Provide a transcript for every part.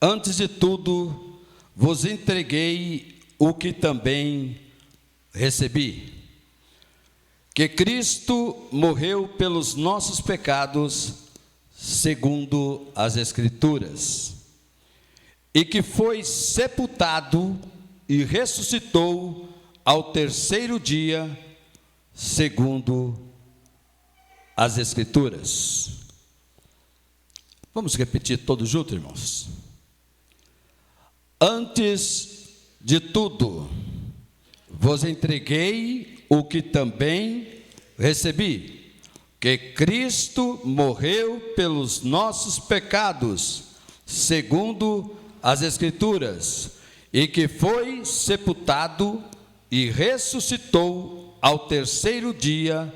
Antes de tudo, vos entreguei o que também recebi, que Cristo morreu pelos nossos pecados, segundo as Escrituras, e que foi sepultado e ressuscitou ao terceiro dia, segundo as Escrituras. Vamos repetir todos juntos, irmãos? Antes de tudo, vos entreguei o que também recebi, que Cristo morreu pelos nossos pecados, segundo as Escrituras, e que foi sepultado e ressuscitou ao terceiro dia,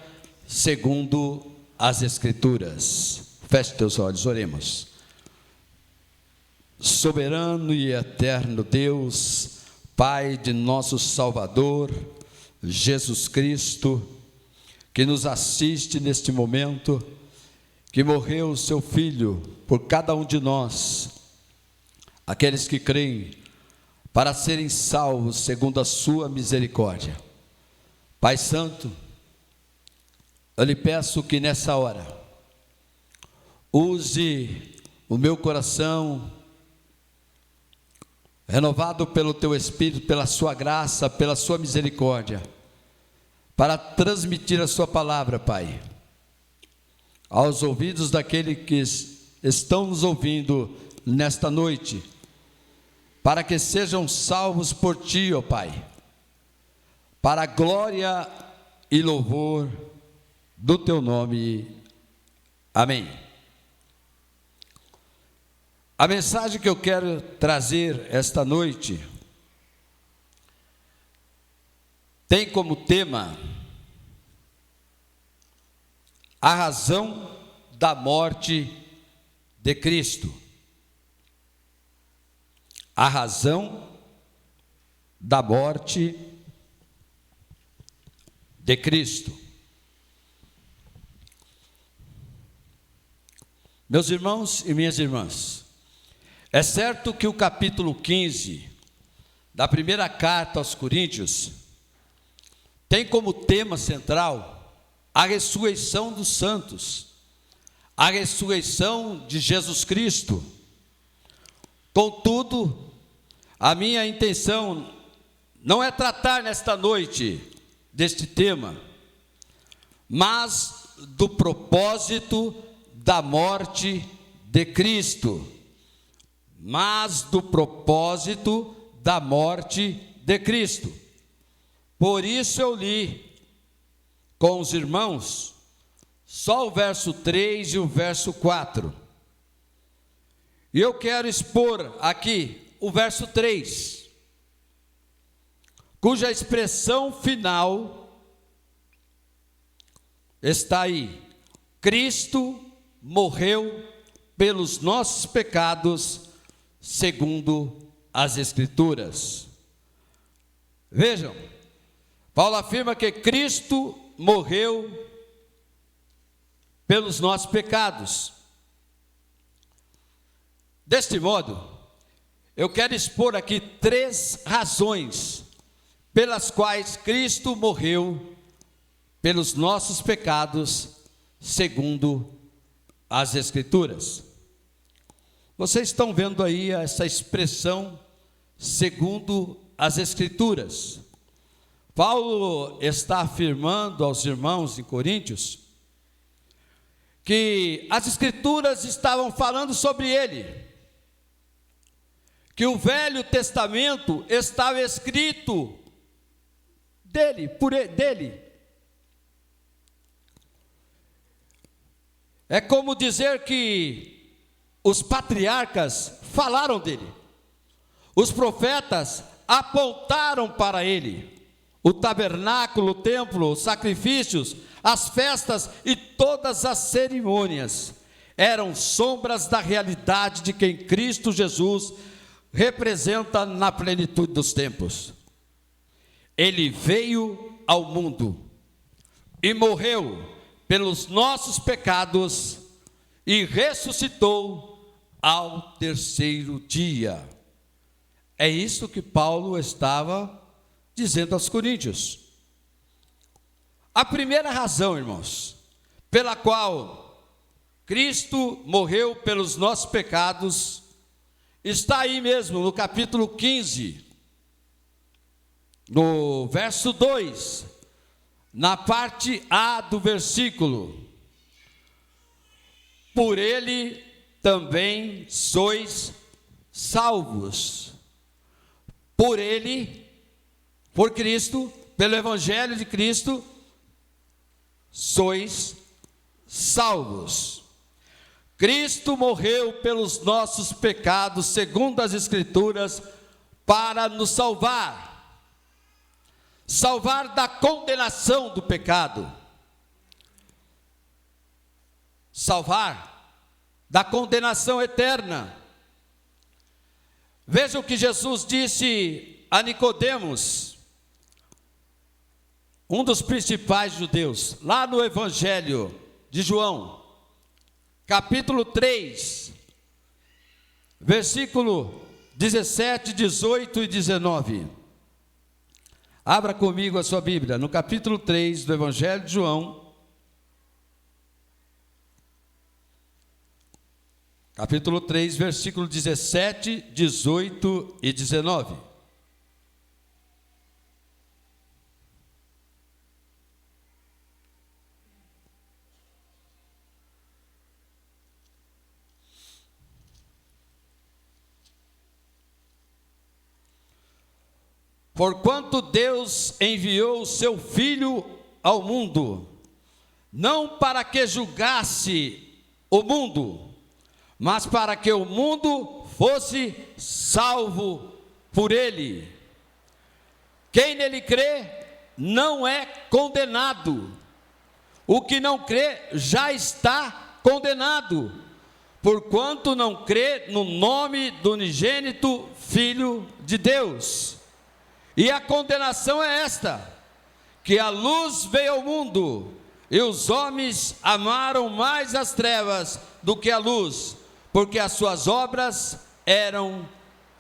segundo as Escrituras. Feche teus olhos, oremos. Soberano e eterno Deus, Pai de nosso Salvador, Jesus Cristo, que nos assiste neste momento, que morreu o seu Filho por cada um de nós, aqueles que creem, para serem salvos segundo a sua misericórdia. Pai Santo, eu lhe peço que nessa hora, use o meu coração, renovado pelo Teu Espírito, pela Sua graça, pela Sua misericórdia, para transmitir a Sua palavra, Pai, aos ouvidos daqueles que estão nos ouvindo nesta noite, para que sejam salvos por Ti, ó Pai, para a glória e louvor do Teu nome. Amém. A mensagem que eu quero trazer esta noite tem como tema a razão da morte de Cristo. A razão da morte de Cristo. Meus irmãos e minhas irmãs, é certo que o capítulo 15 da primeira carta aos Coríntios tem como tema central a ressurreição dos santos, a ressurreição de Jesus Cristo. Contudo, a minha intenção não é tratar nesta noite deste tema, mas do propósito da morte de Cristo. Mas do propósito da morte de Cristo. Por isso eu li com os irmãos só o verso 3 e o verso 4. E eu quero expor aqui o verso 3, cuja expressão final está aí: Cristo morreu pelos nossos pecados, segundo as Escrituras. Vejam, Paulo afirma que Cristo morreu pelos nossos pecados. Deste modo, eu quero expor aqui 3 razões pelas quais Cristo morreu pelos nossos pecados, segundo as Escrituras. Vocês estão vendo aí essa expressão, segundo as Escrituras. Paulo está afirmando aos irmãos em Coríntios que as Escrituras estavam falando sobre ele, que o Velho Testamento estava escrito dele, dele. É como dizer que os patriarcas falaram dele, os profetas apontaram para ele. O tabernáculo, o templo, os sacrifícios, as festas e todas as cerimônias eram sombras da realidade de quem Cristo Jesus representa na plenitude dos tempos. Ele veio ao mundo e morreu pelos nossos pecados e ressuscitou ao terceiro dia. É isso que Paulo estava dizendo aos coríntios. A primeira razão, irmãos, pela qual Cristo morreu pelos nossos pecados, está aí mesmo no capítulo 15, no verso 2, na parte A do versículo. Por ele também sois salvos. Por ele, por Cristo, pelo Evangelho de Cristo, sois salvos. Cristo morreu pelos nossos pecados, segundo as Escrituras, para nos salvar. Salvar da condenação do pecado. Salvar da condenação eterna. Veja o que Jesus disse a Nicodemos, um dos principais judeus, lá no Evangelho de João, capítulo 3, versículo 17, 18 e 19. Abra comigo a sua Bíblia, no capítulo 3 do Evangelho de João, capítulo 3, versículo 17, 18 e 19. Porquanto Deus enviou o seu Filho ao mundo, não para que julgasse o mundo, mas para que o mundo fosse salvo por ele. Quem nele crê não é condenado. O que não crê já está condenado, porquanto não crê no nome do unigênito Filho de Deus. E a condenação é esta, que a luz veio ao mundo, e os homens amaram mais as trevas do que a luz, porque as suas obras eram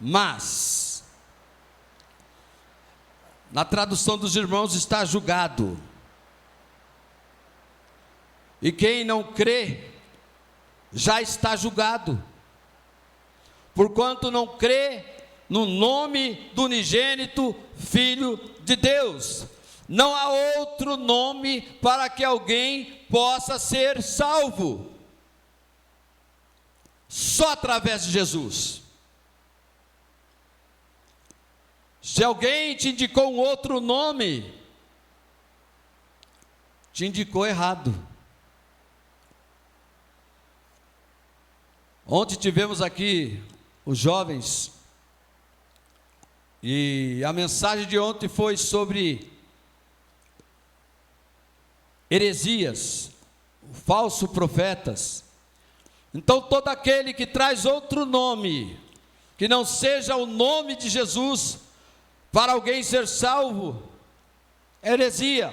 más. Na tradução dos irmãos está julgado. E quem não crê, já está julgado, porquanto não crê no nome do unigênito Filho de Deus. Não há outro nome para que alguém possa ser salvo, só através de Jesus. Se alguém te indicou um outro nome, te indicou errado. Ontem tivemos aqui os jovens, e a mensagem de ontem foi sobre heresias, falsos profetas. Então todo aquele que traz outro nome, que não seja o nome de Jesus, para alguém ser salvo, é heresia,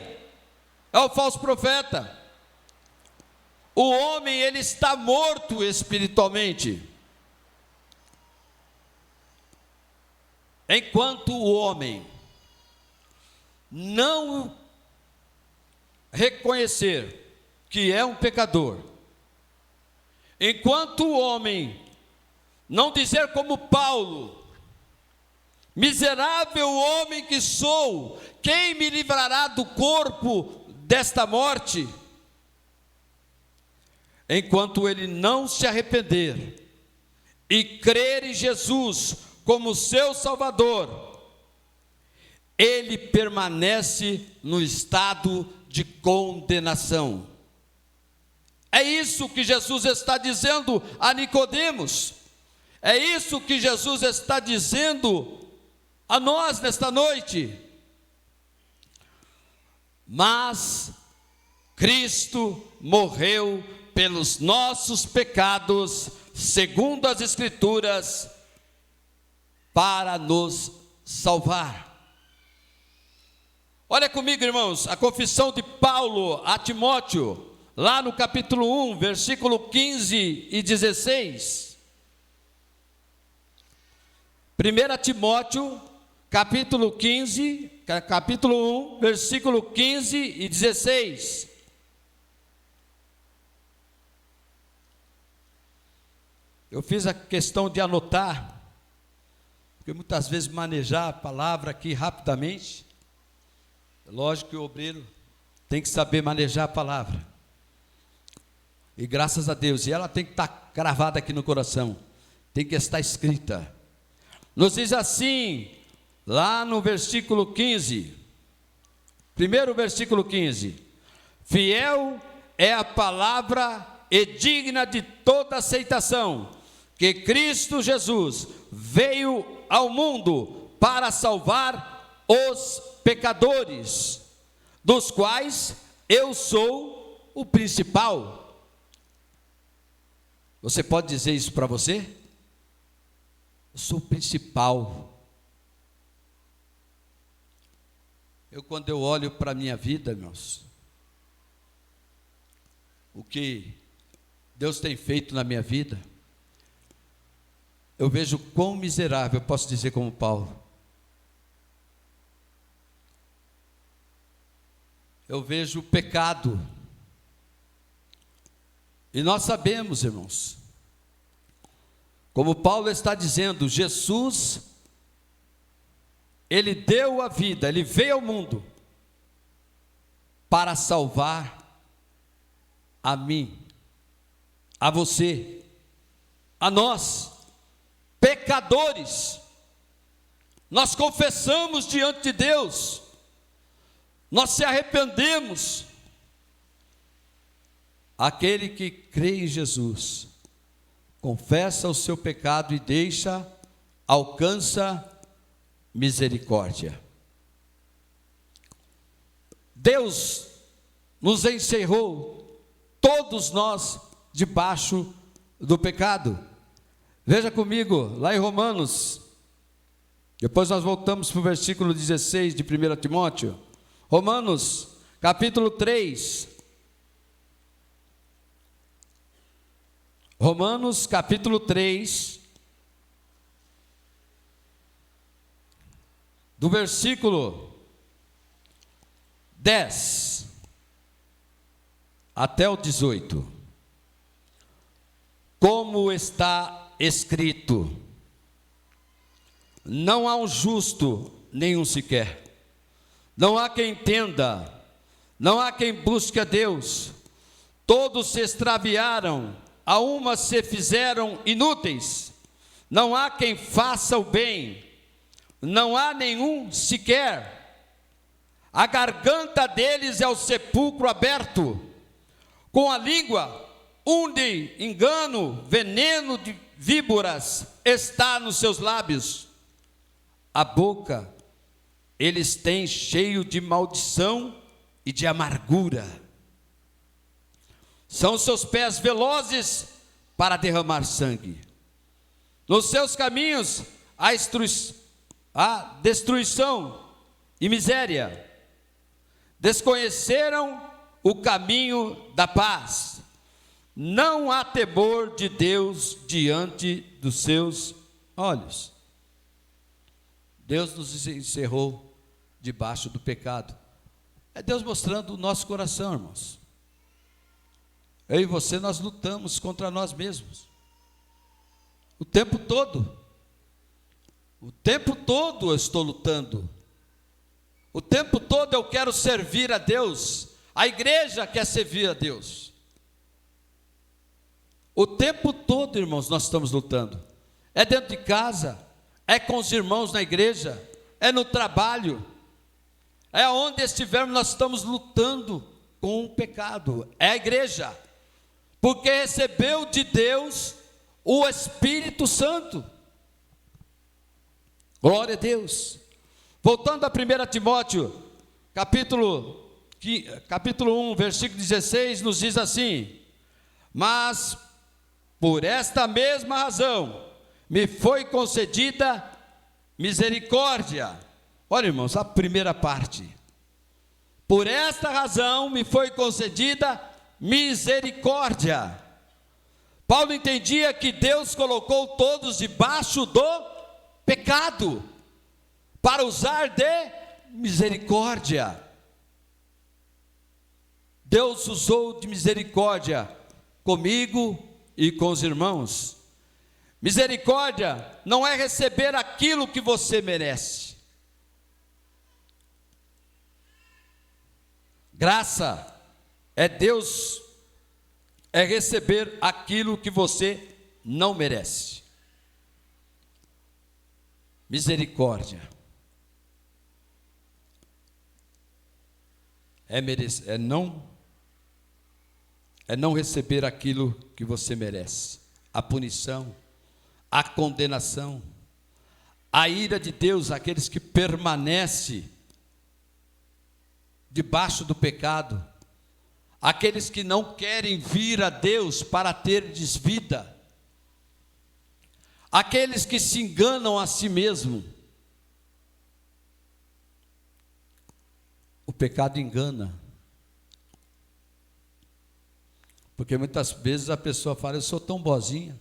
é o falso profeta. O homem, ele está morto espiritualmente. Enquanto o homem não reconhecer que é um pecador, enquanto o homem não dizer como Paulo: miserável homem que sou, quem me livrará do corpo desta morte? Enquanto ele não se arrepender e crer em Jesus como seu Salvador, ele permanece no estado de condenação. É isso que Jesus está dizendo a Nicodemos. É isso que Jesus está dizendo a nós nesta noite. Mas Cristo morreu pelos nossos pecados, segundo as Escrituras, para nos salvar. Olha comigo, irmãos, a confissão de Paulo a Timóteo, lá no capítulo 1, versículo 15 e 16. 1 Timóteo, capítulo 1, versículo 15 e 16. Eu fiz a questão de anotar, porque muitas vezes manejar a palavra aqui rapidamente, lógico que o obreiro tem que saber manejar a palavra, e graças a Deus, e ela tem que estar gravada aqui no coração, tem que estar escrita. Nos diz assim, lá no versículo 15, primeiro versículo 15: fiel é a palavra e digna de toda aceitação, que Cristo Jesus veio ao mundo para salvar os pecadores, dos quais eu sou o principal. Você pode dizer isso para você? Eu sou o principal. Quando eu olho para a minha vida, irmãos, o que Deus tem feito na minha vida, eu vejo quão miserável, eu posso dizer como Paulo. Eu vejo o pecado. E nós sabemos, irmãos, como Paulo está dizendo, Jesus, Ele deu a vida, Ele veio ao mundo para salvar a mim, a você, a nós, pecadores. Nós confessamos diante de Deus, nós se arrependemos. Aquele que crê em Jesus, confessa o seu pecado e alcança misericórdia. Deus nos encerrou, todos nós, debaixo do pecado. Veja comigo, lá em Romanos, depois nós voltamos para o versículo 16 de 1 Timóteo, Romanos, capítulo 3, Romanos, capítulo 3, do versículo 10 até o 18, como está escrito: não há um justo, nenhum sequer, não há quem entenda, não há quem busque a Deus, todos se extraviaram, a uma se fizeram inúteis, não há quem faça o bem, não há nenhum sequer, a garganta deles é o sepulcro aberto, com a língua unde engano, veneno de víboras está nos seus lábios, a boca eles têm cheio de maldição e de amargura, são seus pés velozes para derramar sangue, nos seus caminhos há destruição e miséria, desconheceram o caminho da paz, não há temor de Deus diante dos seus olhos. Deus nos encerrou debaixo do pecado. É Deus mostrando o nosso coração, irmãos. Eu e você, nós lutamos contra nós mesmos o tempo todo. O tempo todo eu estou lutando. O tempo todo eu quero servir a Deus. A igreja quer servir a Deus. O tempo todo, irmãos, nós estamos lutando. É dentro de casa, é com os irmãos na igreja, é no trabalho, é onde estivermos, nós estamos lutando com o pecado. É a igreja, porque recebeu de Deus o Espírito Santo. Glória a Deus. Voltando a 1 Timóteo, capítulo 1, versículo 16, nos diz assim: mas por esta mesma razão me foi concedida misericórdia. Olha, irmãos, a primeira parte. Por esta razão me foi concedida misericórdia. Paulo entendia que Deus colocou todos debaixo do pecado, para usar de misericórdia. Deus usou de misericórdia comigo e com os irmãos. Misericórdia não é receber aquilo que você merece. Graça é receber aquilo que você não merece. Misericórdia é não receber aquilo que você merece. A punição, a condenação, a ira de Deus, aqueles que permanecem debaixo do pecado, aqueles que não querem vir a Deus para ter vida, aqueles que se enganam a si mesmo. O pecado engana, porque muitas vezes a pessoa fala: eu sou tão boazinha,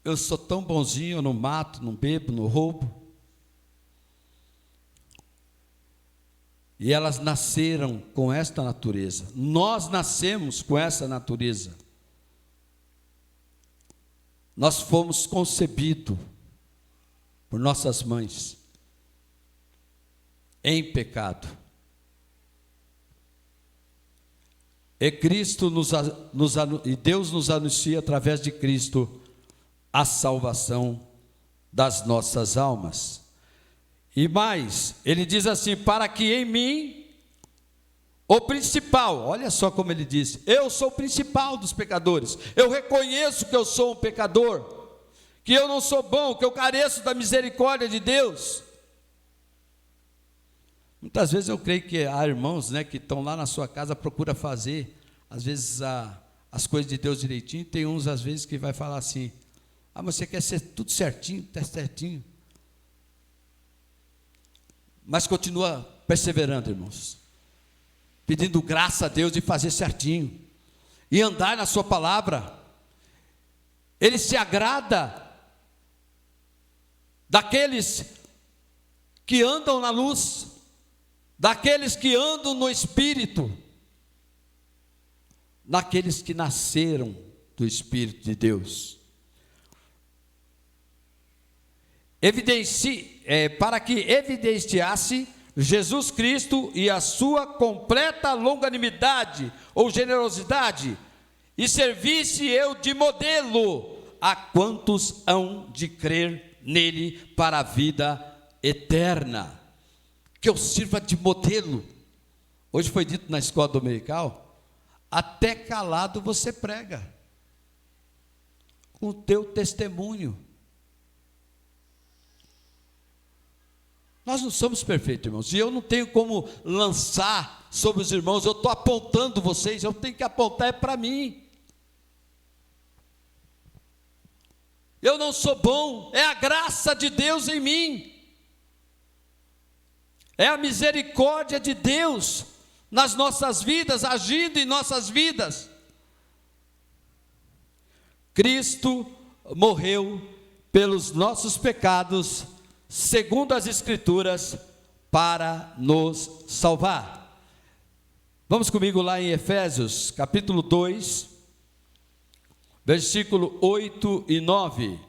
eu sou tão bonzinho, eu não mato, não bebo, não roubo. E elas nasceram com esta natureza. Nós nascemos com essa natureza. Nós fomos concebidos por nossas mães em pecado. E Deus nos anuncia através de Cristo a salvação das nossas almas. E mais, ele diz assim: para que em mim, o principal, olha só como ele diz: eu sou o principal dos pecadores, eu reconheço que eu sou um pecador, que eu não sou bom, que eu careço da misericórdia de Deus. Muitas vezes eu creio que há irmãos, que estão lá na sua casa, procura fazer, às vezes, as coisas de Deus direitinho. Tem uns, às vezes, que vai falar assim: mas você quer ser tudo certinho, está certinho. Mas continua perseverando, irmãos, pedindo graça a Deus de fazer certinho e andar na sua palavra. Ele se agrada daqueles que andam na luz, daqueles que andam no Espírito, daqueles que nasceram do Espírito de Deus. Para que evidenciasse Jesus Cristo e a sua completa longanimidade ou generosidade, e servisse eu de modelo a quantos hão de crer nele para a vida eterna. Que eu sirva de modelo. Hoje foi dito na escola dominical: até calado você prega, com o teu testemunho. Nós não somos perfeitos, irmãos, e eu não tenho como lançar sobre os irmãos. Eu estou apontando vocês, eu tenho que apontar para mim. Eu não sou bom, é a graça de Deus em mim, é a misericórdia de Deus nas nossas vidas, agindo em nossas vidas. Cristo morreu pelos nossos pecados, segundo as Escrituras, para nos salvar. Vamos comigo lá em Efésios, capítulo 2, versículo 8 e 9.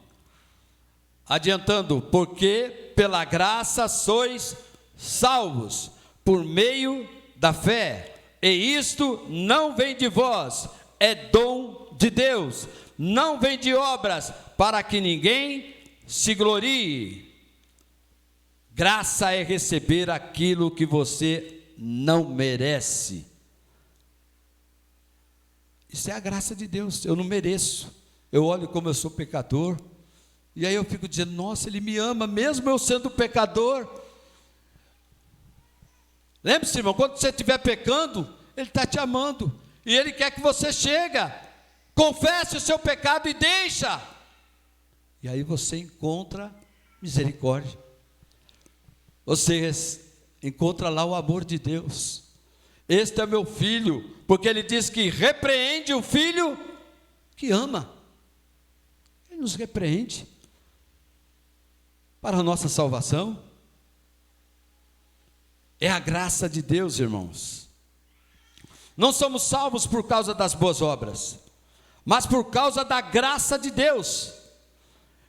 Adiantando: porque pela graça sois salvos, por meio da fé, e isto não vem de vós, é dom de Deus, não vem de obras, para que ninguém se glorie. Graça é receber aquilo que você não merece. Isso é a graça de Deus. Eu não mereço. Eu olho como eu sou pecador, e aí eu fico dizendo: nossa, Ele me ama, mesmo eu sendo pecador. Lembre-se, irmão, quando você estiver pecando, Ele está te amando, e Ele quer que você chegue, confesse o seu pecado e deixa. E aí você encontra misericórdia. Você encontra lá o amor de Deus. Este é meu filho, porque Ele diz que repreende o filho que ama. Ele nos repreende. para a nossa salvação. É a graça de Deus, irmãos. Não somos salvos por causa das boas obras, mas por causa da graça de Deus,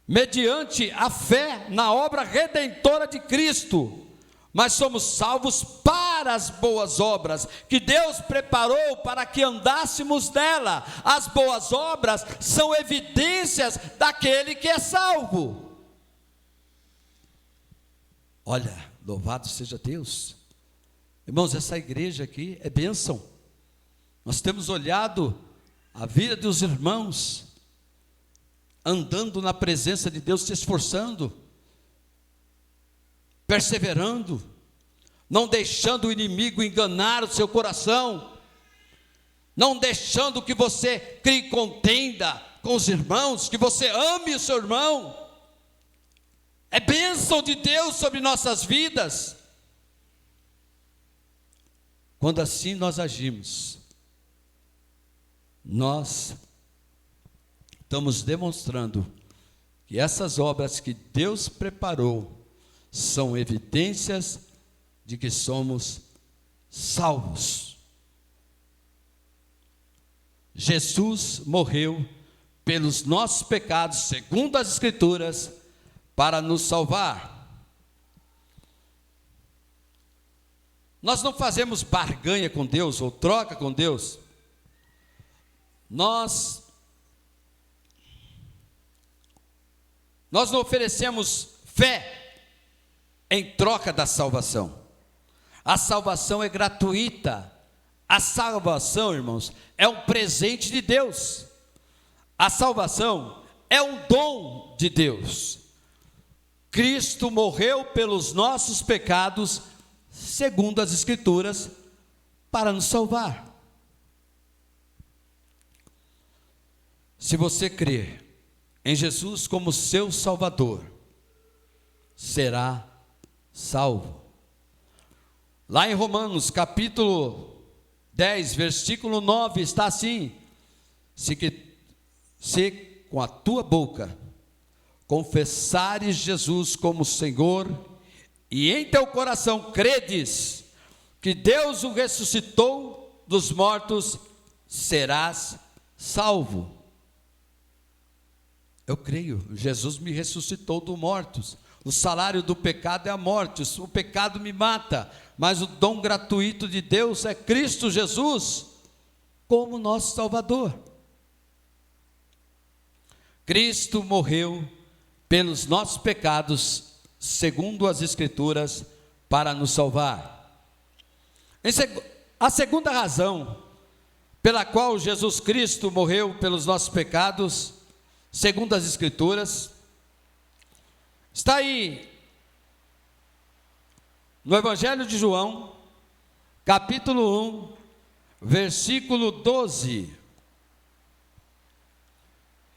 mediante a fé na obra redentora de Cristo. Mas somos salvos para as boas obras, que Deus preparou para que andássemos nela. As boas obras são evidências daquele que é salvo. Olha, louvado seja Deus. Irmãos, essa igreja aqui é bênção. Nós temos olhado a vida dos irmãos, andando na presença de Deus, se esforçando, perseverando, não deixando o inimigo enganar o seu coração, não deixando que você crie contenda com os irmãos, que você ame o seu irmão. É bênção de Deus sobre nossas vidas. Quando assim nós agimos, nós estamos demonstrando que essas obras que Deus preparou são evidências de que somos salvos. Jesus morreu pelos nossos pecados, segundo as Escrituras, para nos salvar. Nós não fazemos barganha com Deus ou troca com Deus. Nós não oferecemos fé em troca da salvação. A salvação é gratuita. A salvação, irmãos, é um presente de Deus. A salvação é um dom de Deus. Cristo morreu pelos nossos pecados, segundo as Escrituras, para nos salvar. Se você crer em Jesus como seu Salvador, será salvo. Lá em Romanos capítulo 10, versículo 9, está assim: se com a tua boca confessares Jesus como Senhor, e em teu coração credes que Deus o ressuscitou dos mortos, serás salvo. Eu creio, Jesus me ressuscitou dos mortos. O salário do pecado é a morte, o pecado me mata, mas o dom gratuito de Deus é Cristo Jesus como nosso Salvador. Cristo morreu pelos nossos pecados, segundo as Escrituras, para nos salvar. A segunda razão pela qual Jesus Cristo morreu pelos nossos pecados, segundo as Escrituras, está aí no Evangelho de João, capítulo 1, versículo 12.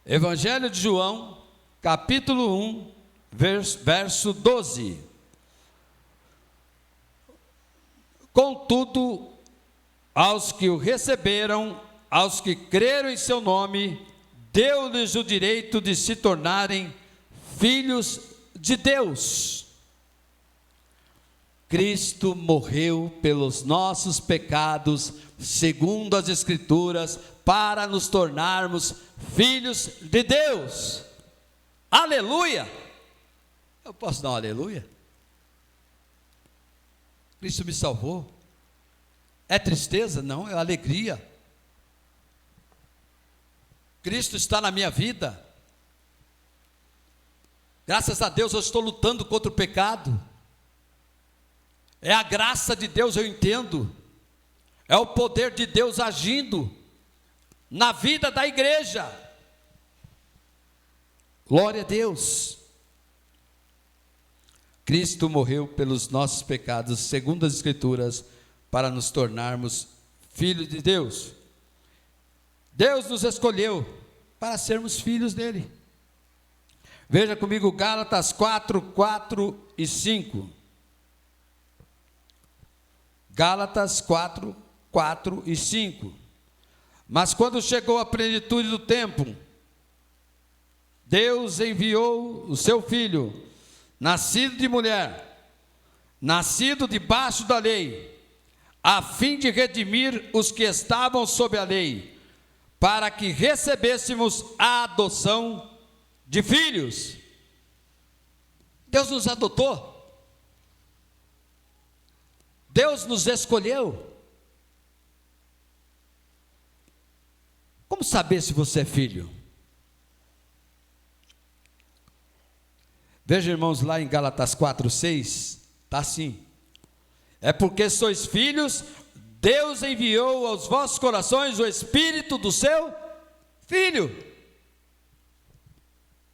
Evangelho de João, capítulo 1, verso 12. Contudo, aos que o receberam, aos que creram em seu nome, deu-lhes o direito de se tornarem filhos de Deus. Cristo morreu pelos nossos pecados, segundo as Escrituras, para nos tornarmos filhos de Deus. Aleluia! Eu posso dar um aleluia? Cristo me salvou. É tristeza? Não, é alegria. Cristo está na minha vida. Graças a Deus eu estou lutando contra o pecado. É a graça de Deus, eu entendo. É o poder de Deus agindo na vida da igreja. Glória a Deus. Cristo morreu pelos nossos pecados, segundo as Escrituras, para nos tornarmos filhos de Deus. Deus nos escolheu para sermos filhos dele. Veja comigo Gálatas 4, 4 e 5. Gálatas 4, 4 e 5. Mas quando chegou a plenitude do tempo, Deus enviou o seu Filho, nascido de mulher, nascido debaixo da lei, a fim de redimir os que estavam sob a lei, para que recebêssemos a adoção de filhos. Deus nos adotou. Deus nos escolheu. Como saber se você é filho? Veja, irmãos, lá em Gálatas 4:6, está assim: é porque sois filhos, Deus enviou aos vossos corações o Espírito do seu Filho.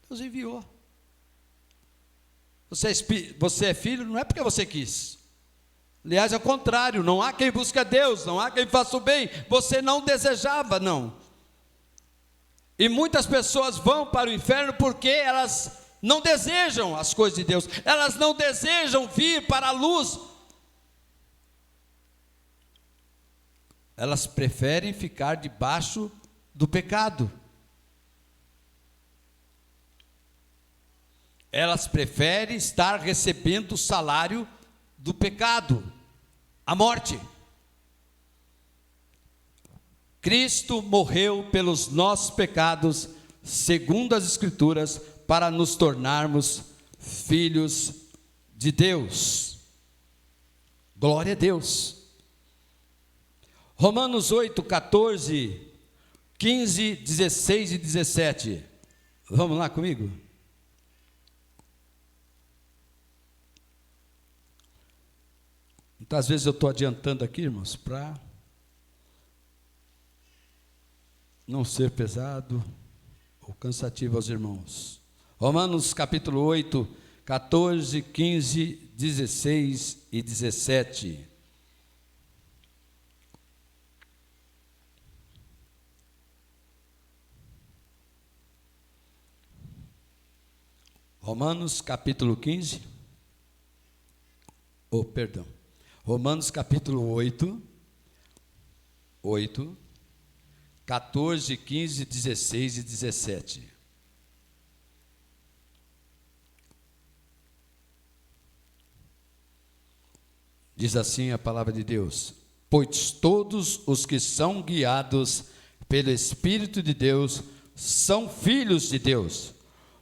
Deus enviou. Você é filho não é porque você quis. Aliás, ao contrário, não há quem busque a Deus, não há quem faça o bem. Você não desejava, não. E muitas pessoas vão para o inferno porque elas não desejam as coisas de Deus. Elas não desejam vir para a luz. Elas preferem ficar debaixo do pecado. Elas preferem estar recebendo o salário do pecado, a morte. Cristo morreu pelos nossos pecados, segundo as Escrituras, para nos tornarmos filhos de Deus. Glória a Deus. Romanos 8, 14, 15, 16 e 17. Vamos lá comigo? Muitas vezes eu estou adiantando aqui, irmãos, para não ser pesado ou cansativo aos irmãos. Romanos capítulo 8, 14, 15, 16 e 17. Romanos capítulo 15, Romanos capítulo 8, 14, 15, 16 e 17. Diz assim a palavra de Deus: pois todos os que são guiados pelo Espírito de Deus são filhos de Deus,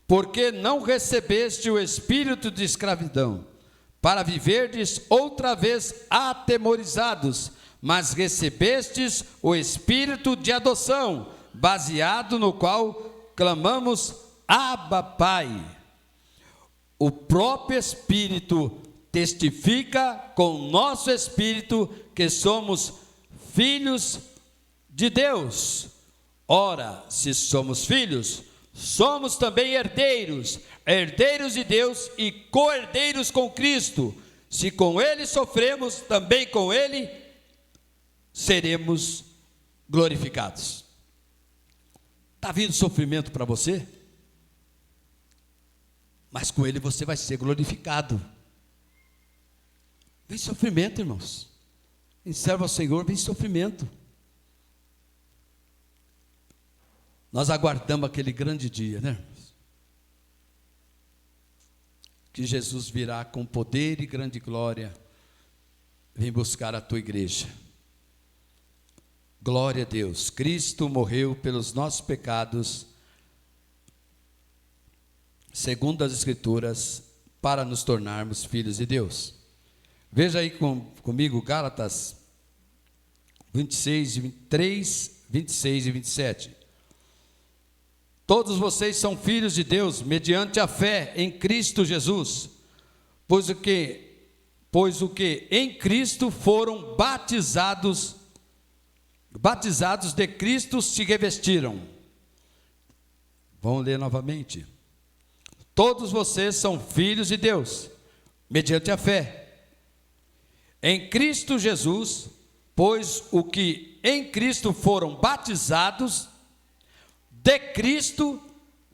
porque não recebeste o espírito de escravidão, para viverdes outra vez atemorizados, mas recebestes o espírito de adoção, baseado no qual clamamos: Abba, Pai. O próprio Espírito testifica com o nosso espírito que somos filhos de Deus. Ora, se somos filhos, somos também herdeiros, herdeiros de Deus e co-herdeiros com Cristo. Se com Ele sofremos, também com Ele seremos glorificados. Está vindo sofrimento para você? Mas com Ele você vai ser glorificado. Vem sofrimento, irmãos. Quem serve ao Senhor, vem sofrimento. Nós aguardamos aquele grande dia, né, irmãos? Que Jesus virá com poder e grande glória, vem buscar a tua igreja. Glória a Deus. Cristo morreu pelos nossos pecados, segundo as Escrituras, para nos tornarmos filhos de Deus. Veja aí comigo Gálatas 26, 23, 26 e 27. Todos vocês são filhos de Deus, mediante a fé em Cristo Jesus, pois o que em Cristo foram batizados de Cristo se revestiram. Vamos ler novamente. Todos vocês são filhos de Deus, mediante a fé em Cristo Jesus, pois o que em Cristo foram batizados, de Cristo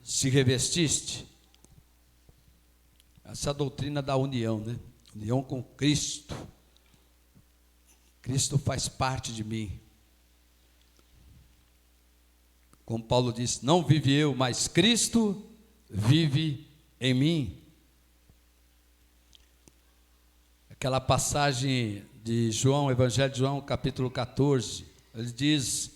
se revestiste. Essa é a doutrina da união, né? União com Cristo. Cristo faz parte de mim. Como Paulo disse, não vive eu, mas Cristo vive em mim. aquela passagem de João, Evangelho de João, capítulo 14, ele diz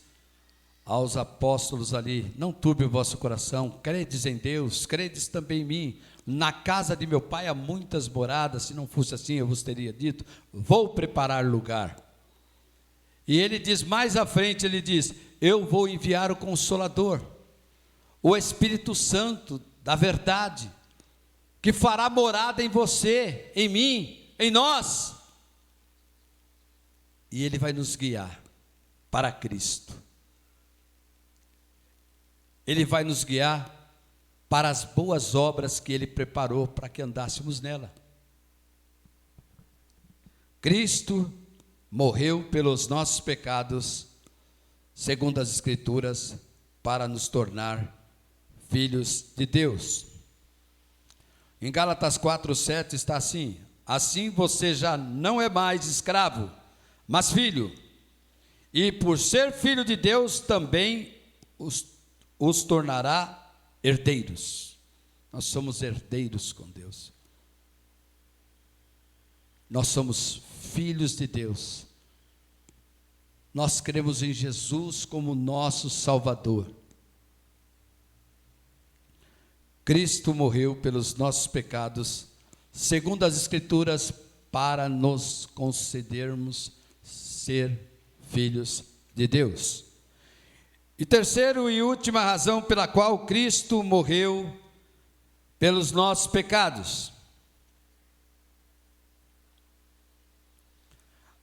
aos apóstolos ali: não turbe o vosso coração, credes em Deus, credes também em mim. Na casa de meu pai há muitas moradas, se não fosse assim eu vos teria dito, vou preparar lugar. E ele diz mais à frente, ele diz: eu vou enviar o Consolador, o Espírito Santo da verdade, que fará morada em você, em mim, em nós. E ele vai nos guiar para Cristo. Ele vai nos guiar para as boas obras que ele preparou para que andássemos nela. Cristo morreu pelos nossos pecados, segundo as Escrituras, para nos tornar filhos de Deus. Em Gálatas 4:7 está assim: assim você já não é mais escravo, mas filho, e por ser filho de Deus também os tornará herdeiros. Nós somos herdeiros com Deus. Nós somos filhos de Deus. Nós cremos em Jesus como nosso Salvador. Cristo morreu pelos nossos pecados, segundo as Escrituras, para nos concedermos ser filhos de Deus. E terceiro e última razão pela qual Cristo morreu pelos nossos pecados.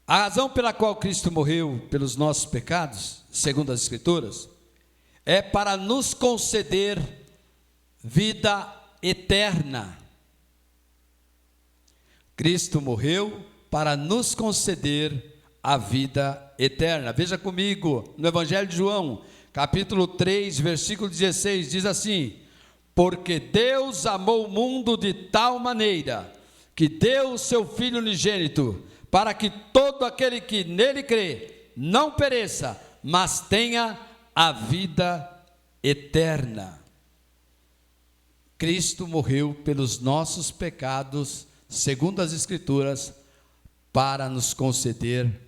A razão pela qual Cristo morreu pelos nossos pecados, segundo as Escrituras, é para nos conceder vida eterna. Cristo morreu para nos conceder a vida eterna. Veja comigo, no Evangelho de João, capítulo 3, versículo 16, diz assim: porque Deus amou o mundo de tal maneira, que deu o seu Filho unigênito, para que todo aquele que nele crê, não pereça, mas tenha a vida eterna. Cristo morreu pelos nossos pecados, segundo as Escrituras, para nos conceder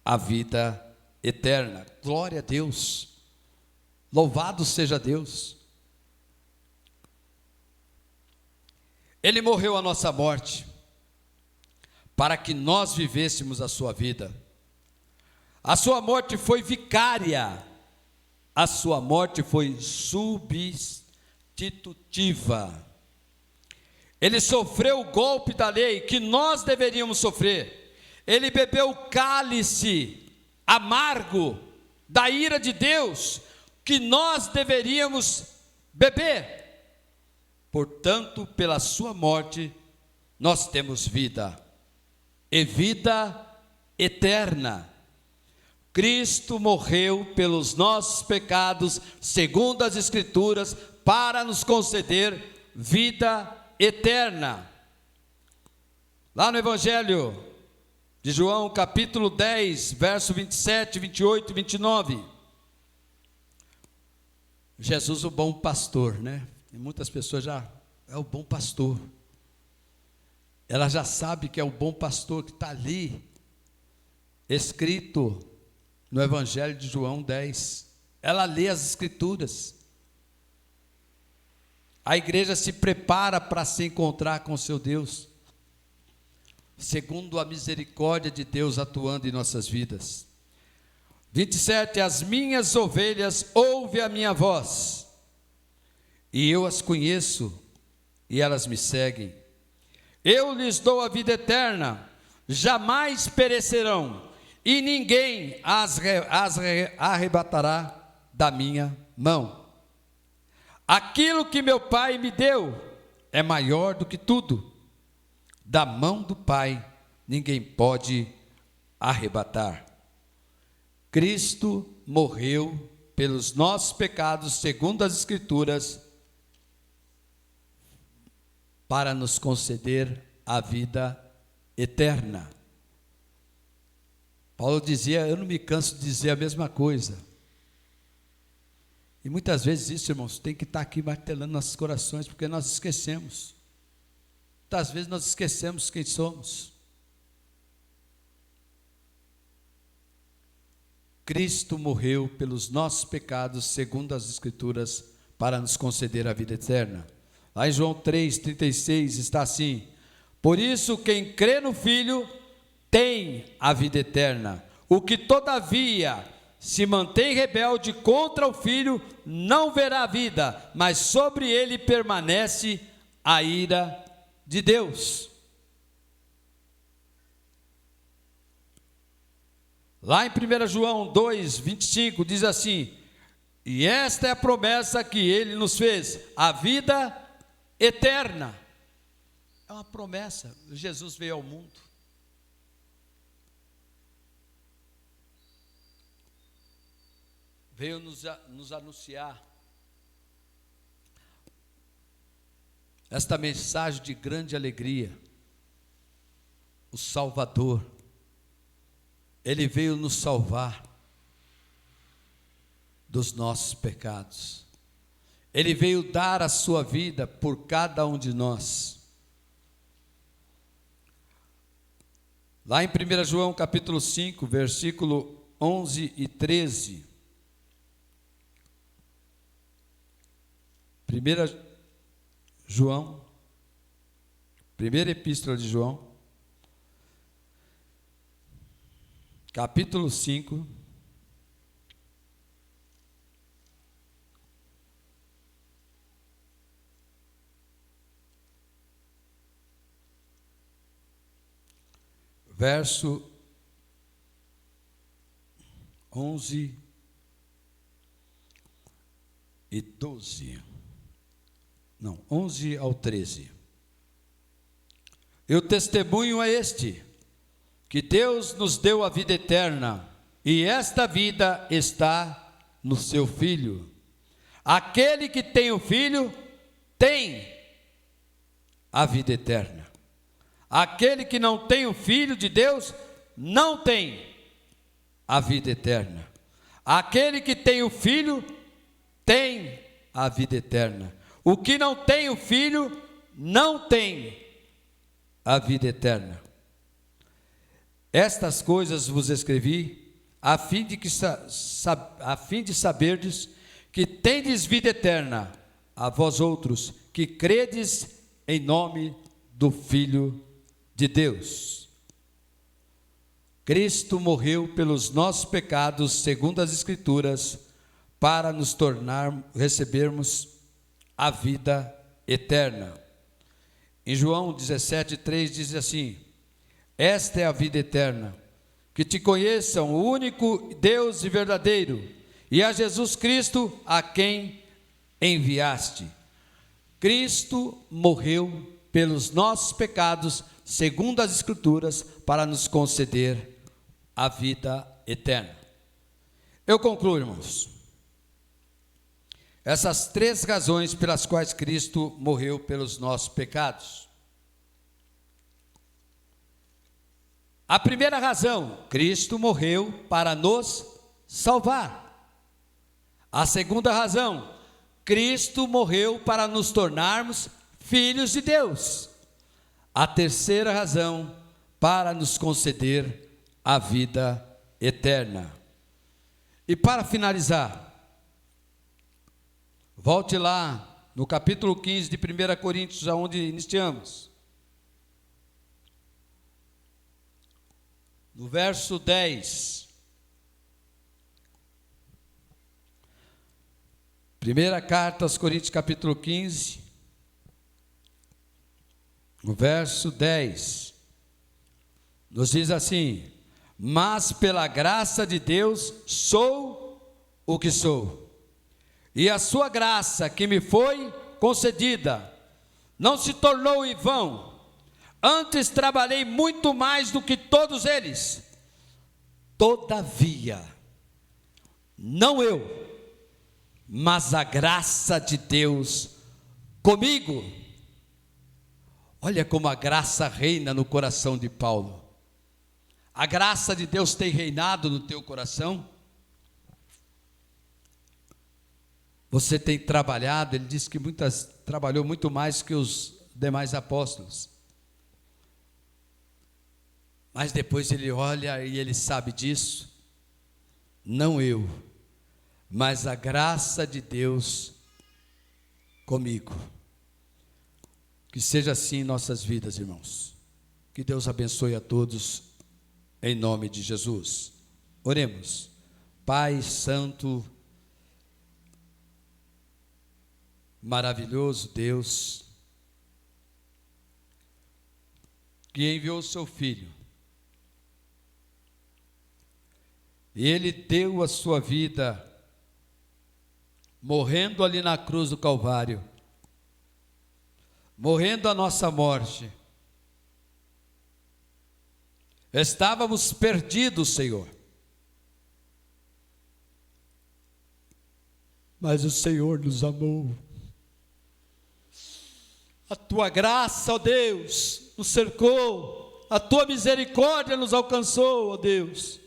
a vida eterna. Glória a Deus, louvado seja Deus. Ele morreu a nossa morte, para que nós vivêssemos a sua vida. A sua morte foi vicária, a sua morte foi substitutiva. Ele sofreu o golpe da lei que nós deveríamos sofrer. Ele bebeu o cálice amargo da ira de Deus que nós deveríamos beber. Portanto, pela sua morte, nós temos vida, e vida eterna. Cristo morreu pelos nossos pecados, segundo as Escrituras, para nos conceder vida eterna. Lá no Evangelho de João, capítulo 10, verso 27, 28 e 29. Jesus, o bom pastor, né? E muitas pessoas já, é o bom pastor. Ela já sabe que é o bom pastor que está ali, escrito no Evangelho de João 10. Ela lê as Escrituras. A igreja se prepara para se encontrar com seu Deus, segundo a misericórdia de Deus atuando em nossas vidas. 27, as minhas ovelhas ouvem a minha voz, e eu as conheço, e elas me seguem. Eu lhes dou a vida eterna, jamais perecerão, e ninguém as arrebatará da minha mão. Aquilo que meu Pai me deu é maior do que tudo. Da mão do Pai ninguém pode arrebatar. Cristo morreu pelos nossos pecados, segundo as Escrituras, para nos conceder a vida eterna. Paulo dizia, eu não me canso de dizer a mesma coisa. E muitas vezes isso, irmãos, tem que estar aqui martelando nossos corações, porque nós esquecemos. Muitas vezes nós esquecemos quem somos. Cristo morreu pelos nossos pecados, segundo as Escrituras, para nos conceder a vida eterna. Lá em João 3,36 está assim: por isso quem crê no Filho tem a vida eterna. O que todavia se mantém rebelde contra o Filho não verá a vida, mas sobre ele permanece a ira de Deus. Lá em 1 João 2,25 diz assim: e esta é a promessa que ele nos fez, a vida eterna. É uma promessa. Jesus veio ao mundo, veio nos anunciar esta mensagem de grande alegria. O Salvador, Ele veio nos salvar dos nossos pecados. Ele veio dar a sua vida por cada um de nós. Lá em 1 João capítulo 5, versículo 11 e 13. 1 João, primeira epístola de João, capítulo 5, verso 11 e 12. Não, 11 ao 13. E o testemunho é este, que Deus nos deu a vida eterna, e esta vida está no seu Filho. Aquele que tem o Filho tem a vida eterna. Aquele que não tem o Filho de Deus não tem a vida eterna. Aquele que tem o Filho tem a vida eterna. O que não tem o Filho não tem a vida eterna. Estas coisas vos escrevi, a fim de saberdes que tendes vida eterna, a vós outros que credes em nome do Filho de Deus. Cristo morreu pelos nossos pecados, segundo as Escrituras, para nos recebermos a vida eterna. Em João 17,3 diz assim: esta é a vida eterna, que te conheçam o único Deus e verdadeiro, e a Jesus Cristo, a quem enviaste. Cristo morreu pelos nossos pecados, segundo as Escrituras, para nos conceder a vida eterna. Eu concluo, irmãos. Essas três razões pelas quais Cristo morreu pelos nossos pecados. A primeira razão, Cristo morreu para nos salvar. A segunda razão, Cristo morreu para nos tornarmos filhos de Deus. A terceira razão, para nos conceder a vida eterna. E para finalizar, volte lá no capítulo 15 de 1 Coríntios, aonde iniciamos. No verso 10. Primeira carta aos Coríntios, capítulo 15, no verso 10. Nos diz assim: mas pela graça de Deus sou o que sou. E a sua graça que me foi concedida não se tornou em vão. Antes trabalhei muito mais do que todos eles. Todavia, não eu, mas a graça de Deus comigo. Olha como a graça reina no coração de Paulo. A graça de Deus tem reinado no teu coração? Você tem trabalhado, ele disse que trabalhou muito mais que os demais apóstolos. Mas depois ele olha e ele sabe disso. não eu, mas a graça de Deus comigo. Que seja assim em nossas vidas, irmãos. Que Deus abençoe a todos, em nome de Jesus. Oremos. Pai Santo, maravilhoso Deus, que enviou o seu Filho, e Ele deu a sua vida, morrendo ali na cruz do Calvário, morrendo a nossa morte. Estávamos perdidos, Senhor, mas o Senhor nos amou. A tua graça, ó Deus, nos cercou, a tua misericórdia nos alcançou, ó Deus.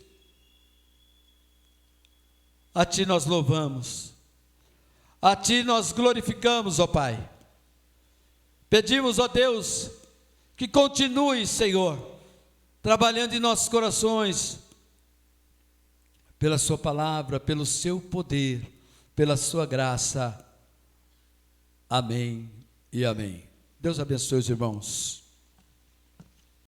A ti nós louvamos, a ti nós glorificamos, ó Pai. Pedimos, ó Deus, que continue, Senhor, trabalhando em nossos corações, pela sua palavra, pelo seu poder, pela sua graça. Amém e amém. Deus abençoe os irmãos.